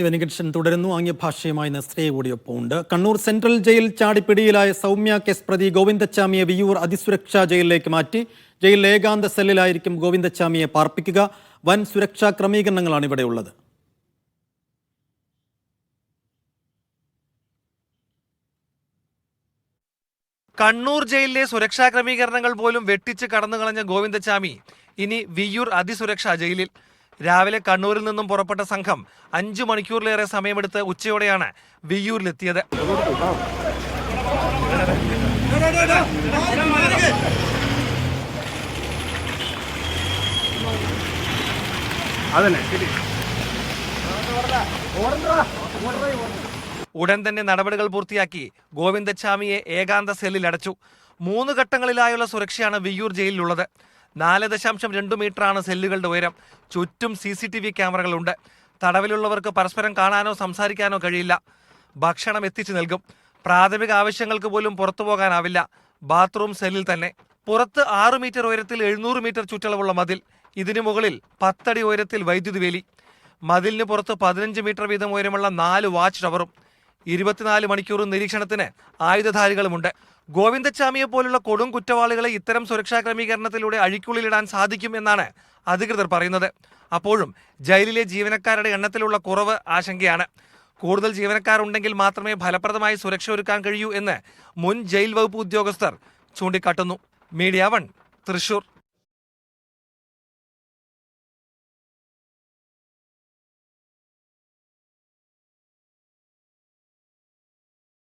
ഇവനികഷൻ തുടരുന്നു. ആംഗ്യഭാഷയുമായി നസ്രയെ കൂടിയൊപ്പം ഉണ്ട്. കണ്ണൂർ സെൻട്രൽ ജയിൽ ചാടിപ്പിടിയിലായ സൗമ്യ കേസ് പ്രതി ഗോവിന്ദച്ചാമിയെ വിയ്യൂർ അതിസുരക്ഷാ ജയിലിലേക്ക് മാറ്റി. ജയിലിൽ ഏകാന്ത സെല്ലിലായിരിക്കും ഗോവിന്ദച്ചാമിയെ പാർപ്പിക്കുക. വൻ സുരക്ഷാ ക്രമീകരണങ്ങളാണ് ഇവിടെയുള്ളത്. കണ്ണൂർ ജയിലിലെ സുരക്ഷാ ക്രമീകരണങ്ങൾ പോലും വെട്ടിച്ച് കടന്നുകളഞ്ഞ ഗോവിന്ദച്ചാമി ഇനി വിയ്യൂർ അതിസുരക്ഷാ ജയിലിൽ. രാവിലെ കണ്ണൂരിൽ നിന്നും പുറപ്പെട്ട സംഘം 5 മണിക്കൂറിലേറെ സമയമെടുത്ത് ഉച്ചയോടെയാണ് വിയ്യൂരിലെത്തിയത്. ഉടൻ തന്നെ നടപടികൾ പൂർത്തിയാക്കി ഗോവിന്ദച്ചാമിയെ ഏകാന്ത സെല്ലിൽ അടച്ചു. 3 ഘട്ടങ്ങളിലായുള്ള സുരക്ഷയാണ് വിയ്യൂർ ജയിലിലുള്ളത്. 4.2 മീറ്ററാണ് സെല്ലുകളുടെ ഉയരം. ചുറ്റും CCTV ക്യാമറകളുണ്ട്. തടവിലുള്ളവർക്ക് പരസ്പരം കാണാനോ സംസാരിക്കാനോ കഴിയില്ല. ഭക്ഷണം എത്തിച്ചു നൽകും. പ്രാഥമിക ആവശ്യങ്ങൾക്ക് പോലും പുറത്തു പോകാനാവില്ല. ബാത്റൂം സെല്ലിൽ തന്നെ. പുറത്ത് 6 മീറ്റർ ഉയരത്തിൽ 700 മീറ്റർ ചുറ്റളവുള്ള മതിൽ. ഇതിനു മുകളിൽ 10 അടി ഉയരത്തിൽ വൈദ്യുതി വേലി. മതിലിന് പുറത്ത് 15 മീറ്റർ വീതം ഉയരമുള്ള 4 വാച്ച് ടവറും 24 മണിക്കൂറും നിരീക്ഷണത്തിന് ആയുധധാരികളുമുണ്ട്. ഗോവിന്ദച്ചാമിയെ പോലുള്ള കൊടും കുറ്റവാളികളെ ഇത്തരം സുരക്ഷാ ക്രമീകരണത്തിലൂടെ അഴിക്കുള്ളിലിടാൻ സാധിക്കും എന്നാണ് അധികൃതർ പറയുന്നത്. അപ്പോഴും ജയിലിലെ ജീവനക്കാരുടെ എണ്ണത്തിലുള്ള കുറവ് ആശങ്കയാണ്. കൂടുതൽ ജീവനക്കാരുണ്ടെങ്കിൽ മാത്രമേ ഫലപ്രദമായി സുരക്ഷ ഒരുക്കാൻ കഴിയൂ എന്ന് മുൻ ജയിൽ വകുപ്പ് ഉദ്യോഗസ്ഥർ ചൂണ്ടിക്കാട്ടുന്നു. മീഡിയ 1 തൃശൂർ.